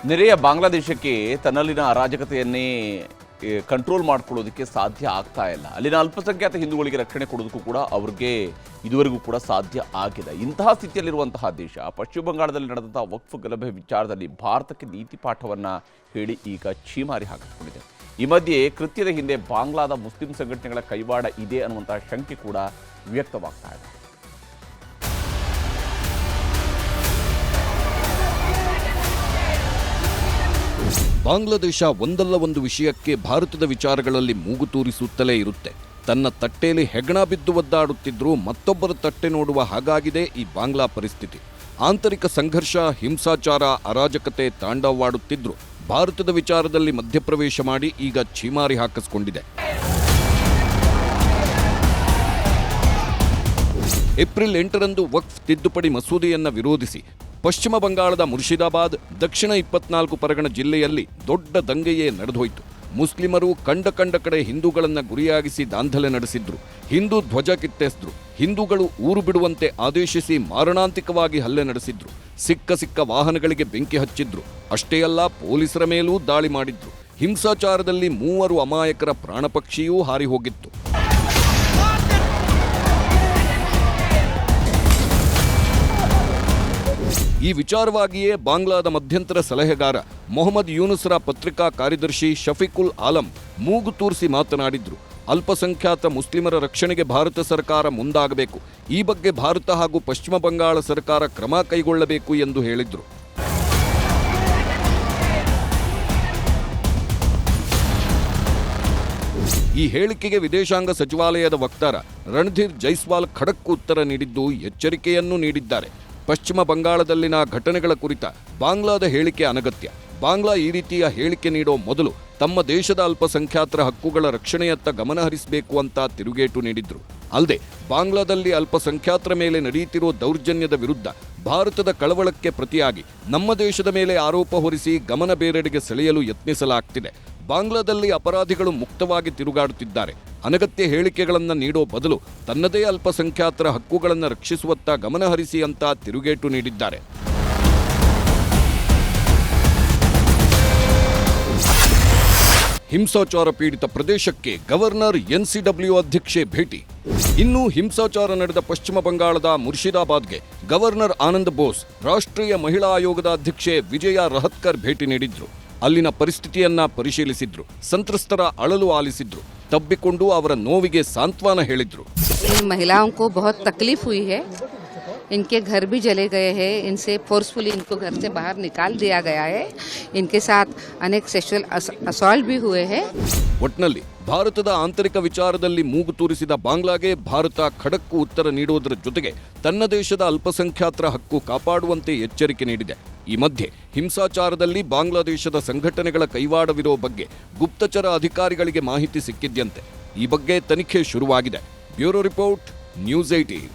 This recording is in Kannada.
ನೆರೆಯ ಬಾಂಗ್ಲಾದೇಶಕ್ಕೆ ತನ್ನಲ್ಲಿನ ಅರಾಜಕತೆಯನ್ನೇ ಕಂಟ್ರೋಲ್ ಮಾಡ್ಕೊಳ್ಳೋದಕ್ಕೆ ಸಾಧ್ಯ ಆಗ್ತಾ ಇಲ್ಲ. ಅಲ್ಲಿನ ಅಲ್ಪಸಂಖ್ಯಾತ ಹಿಂದೂಗಳಿಗೆ ರಕ್ಷಣೆ ಕೊಡೋದಕ್ಕೂ ಕೂಡ ಅವ್ರಿಗೆ ಇದುವರೆಗೂ ಕೂಡ ಸಾಧ್ಯ ಆಗಿದೆ. ಇಂತಹ ಸ್ಥಿತಿಯಲ್ಲಿರುವಂತಹ ದೇಶ ಪಶ್ಚಿಮ ಬಂಗಾಳದಲ್ಲಿ ನಡೆದಂತಹ ವಕ್ಫ್ ಗಲಭೆ ವಿಚಾರದಲ್ಲಿ ಭಾರತಕ್ಕೆ ನೀತಿ ಪಾಠವನ್ನು ಹೇಳಿ ಈಗ ಛೀಮಾರಿ ಹಾಕಿಕೊಂಡಿದೆ. ಈ ಮಧ್ಯೆ ಕೃತ್ಯದ ಹಿಂದೆ ಬಾಂಗ್ಲಾದ ಮುಸ್ಲಿಂ ಸಂಘಟನೆಗಳ ಕೈವಾಡ ಇದೆ ಅನ್ನುವಂತಹ ಶಂಕೆ ಕೂಡ ವ್ಯಕ್ತವಾಗ್ತಾ ಇದೆ. ಬಾಂಗ್ಲಾದೇಶ ಒಂದಲ್ಲ ಒಂದು ವಿಷಯಕ್ಕೆ ಭಾರತದ ವಿಚಾರಗಳಲ್ಲಿ ಮೂಗು ತೂರಿಸುತ್ತಲೇ ಇರುತ್ತೆ. ತನ್ನ ತಟ್ಟೆಯಲ್ಲಿ ಹೆಗಣ ಬಿದ್ದು ಒದ್ದಾಡುತ್ತಿದ್ರೂ ಮತ್ತೊಬ್ಬರ ತಟ್ಟೆ ನೋಡುವ ಹಾಗಾಗಿದೆ ಈ ಬಾಂಗ್ಲಾ ಪರಿಸ್ಥಿತಿ. ಆಂತರಿಕ ಸಂಘರ್ಷ, ಹಿಂಸಾಚಾರ, ಅರಾಜಕತೆ ತಾಂಡವವಾಡುತ್ತಿದ್ರೂ ಭಾರತದ ವಿಚಾರದಲ್ಲಿ ಮಧ್ಯಪ್ರವೇಶ ಮಾಡಿ ಈಗ ಛೀಮಾರಿ ಹಾಕಿಸಿಕೊಂಡಿದೆ. ಏಪ್ರಿಲ್ 8ರಂದು ವಕ್ಫ್ ತಿದ್ದುಪಡಿ ಮಸೂದೆಯನ್ನು ವಿರೋಧಿಸಿ ಪಶ್ಚಿಮ ಬಂಗಾಳದ ಮುರ್ಷಿದಾಬಾದ್, ದಕ್ಷಿಣ 24 ಪರಗಣ ಜಿಲ್ಲೆಯಲ್ಲಿ ದೊಡ್ಡ ದಂಗೆಯೇ ನಡೆದೋಯ್ತು. ಮುಸ್ಲಿಮರು ಕಂಡ ಕಡೆ ಹಿಂದೂಗಳನ್ನು ಗುರಿಯಾಗಿಸಿ ದಾಂಧಲೆ ನಡೆಸಿದ್ರು. ಹಿಂದೂ ಧ್ವಜ ಕಿತ್ತೆಸಿದ್ರು. ಹಿಂದೂಗಳು ಊರು ಬಿಡುವಂತೆ ಆದೇಶಿಸಿ ಮಾರಣಾಂತಿಕವಾಗಿ ಹಲ್ಲೆ ನಡೆಸಿದ್ರು. ಸಿಕ್ಕ ವಾಹನಗಳಿಗೆ ಬೆಂಕಿ ಹಚ್ಚಿದ್ರು. ಅಷ್ಟೇ ಅಲ್ಲ, ಪೊಲೀಸರ ಮೇಲೂ ದಾಳಿ ಮಾಡಿದ್ರು. ಹಿಂಸಾಚಾರದಲ್ಲಿ 3 ಅಮಾಯಕರ ಪ್ರಾಣಪಕ್ಷಿಯೂ ಹಾರಿ ಹೋಗಿತ್ತು. ಈ ವಿಚಾರವಾಗಿಯೇ ಬಾಂಗ್ಲಾದ ಮಧ್ಯಂತರ ಸಲಹೆಗಾರ ಮೊಹಮ್ಮದ್ ಯೂನುಸ್ರ ಪತ್ರಿಕಾ ಕಾರ್ಯದರ್ಶಿ ಶಫೀಕುಲ್ ಆಲಂ ಮೂಗು ತೂರಿಸಿ ಮಾತನಾಡಿದ್ರು. ಅಲ್ಪಸಂಖ್ಯಾತ ಮುಸ್ಲಿಮರ ರಕ್ಷಣೆಗೆ ಭಾರತ ಸರ್ಕಾರ ಮುಂದಾಗಬೇಕು. ಈ ಬಗ್ಗೆ ಭಾರತ ಹಾಗೂ ಪಶ್ಚಿಮ ಬಂಗಾಳ ಸರ್ಕಾರ ಕ್ರಮ ಕೈಗೊಳ್ಳಬೇಕು ಎಂದು ಹೇಳಿದ್ರು. ಈ ಹೇಳಿಕೆಗೆ ವಿದೇಶಾಂಗ ಸಚಿವಾಲಯದ ವಕ್ತಾರ ರಣಧೀರ್ ಜೈಸ್ವಾಲ್ ಖಡಕ್ ಉತ್ತರ ನೀಡಿದ್ದು ಎಚ್ಚರಿಕೆಯನ್ನು ನೀಡಿದ್ದಾರೆ. ಪಶ್ಚಿಮ ಬಂಗಾಳದಲ್ಲಿನ ಘಟನೆಗಳ ಕುರಿತ ಬಾಂಗ್ಲಾದ ಹೇಳಿಕೆ ಅನಗತ್ಯ. ಬಾಂಗ್ಲಾ ಈ ರೀತಿಯ ಹೇಳಿಕೆ ನೀಡೋ ಮೊದಲು ತಮ್ಮ ದೇಶದ ಅಲ್ಪಸಂಖ್ಯಾತರ ಹಕ್ಕುಗಳ ರಕ್ಷಣೆಯತ್ತ ಗಮನ ಹರಿಸಬೇಕು ಅಂತ ತಿರುಗೇಟು ನೀಡಿದ್ರು. ಅಲ್ಲದೆ ಬಾಂಗ್ಲಾದಲ್ಲಿ ಅಲ್ಪಸಂಖ್ಯಾತರ ಮೇಲೆ ನಡೆಯುತ್ತಿರೋ ದೌರ್ಜನ್ಯದ ವಿರುದ್ಧ ಭಾರತದ ಕಳವಳಕ್ಕೆ ಪ್ರತಿಯಾಗಿ ನಮ್ಮ ದೇಶದ ಮೇಲೆ ಆರೋಪ ಹೊರಿಸಿ ಗಮನ ಬೇರೆಡೆಗೆ ಸೆಳೆಯಲು ಯತ್ನಿಸಲಾಗ್ತಿದೆ. ಬಾಂಗ್ಲಾದಲ್ಲಿ ಅಪರಾಧಿಗಳು ಮುಕ್ತವಾಗಿ ತಿರುಗಾಡುತ್ತಿದ್ದಾರೆ. ಅನಗತ್ಯ ಹೇಳಿಕೆಗಳನ್ನು ನೀಡೋ ಬದಲು ತನ್ನದೇ ಅಲ್ಪಸಂಖ್ಯಾತರ ಹಕ್ಕುಗಳನ್ನು ರಕ್ಷಿಸುವತ್ತ ಗಮನ ಹರಿಸಿ ಅಂತ ತಿರುಗೇಟು ನೀಡಿದ್ದಾರೆ. ಹಿಂಸಾಚಾರ ಪೀಡಿತ ಪ್ರದೇಶಕ್ಕೆ ಗವರ್ನರ್ NCW ಅಧ್ಯಕ್ಷೆ ಭೇಟಿ. ಇನ್ನು ಹಿಂಸಾಚಾರ ನಡೆದ ಪಶ್ಚಿಮ ಬಂಗಾಳದ ಮುರ್ಷಿದಾಬಾದ್ಗೆ ಗವರ್ನರ್ ಆನಂದ್ ಬೋಸ್, ರಾಷ್ಟ್ರೀಯ ಮಹಿಳಾ ಆಯೋಗದ ಅಧ್ಯಕ್ಷೆ ವಿಜಯ ರಹತ್ಕರ್ ಭೇಟಿ ನೀಡಿದ್ರು. ಅಲ್ಲಿನ ಪರಿಸ್ಥಿತಿಯನ್ನ ಪರಿಶೀಲಿಸಿದ್ರು. ಸಂತ್ರಸ್ತರ ಅಳಲು ಆಲಿಸಿದ್ರು. ತಬ್ಬಿಕೊಂಡು ಅವರ ನೋವಿಗೆ ಸಾಂತ್ವನ ಹೇಳಿದ್ರು. महिलाओं को बहुत तकलीफ हुई है. इनके घर भी जले गए हैं. इनसे फोर्सफुली इनको घर से बाहर निकाल दिया गया है. इनके साथ अनेक सेक्सुअल असॉल्ट भी हुए हैं. ಒಟ್ನಲ್ಲಿ ಭಾರತದ ಆಂತರಿಕ ವಿಚಾರದಲ್ಲಿ ಮೂಗು ತೂರಿಸಿದ ಬಾಂಗ್ಲಾಗೆ ಭಾರತ ಖಡಕ್ಕು ಉತ್ತರ ನೀಡುವುದರ ಜೊತೆಗೆ ತನ್ನ ದೇಶದ ಅಲ್ಪಸಂಖ್ಯಾತರ ಹಕ್ಕು ಕಾಪಾಡುವಂತೆ ಎಚ್ಚರಿಕೆ ನೀಡಿದೆ. ಈ ಮಧ್ಯೆ ಹಿಂಸಾಚಾರದಲ್ಲಿ ಬಾಂಗ್ಲಾದೇಶದ ಸಂಘಟನೆಗಳ ಕೈವಾಡವಿರೋ ಬಗ್ಗೆ ಗುಪ್ತಚರ ಅಧಿಕಾರಿಗಳಿಗೆ ಮಾಹಿತಿ ಸಿಕ್ಕಿದ್ಯಂತೆ. ಈ ಬಗ್ಗೆ ತನಿಖೆ ಶುರುವಾಗಿದೆ. Bureau report, news 18.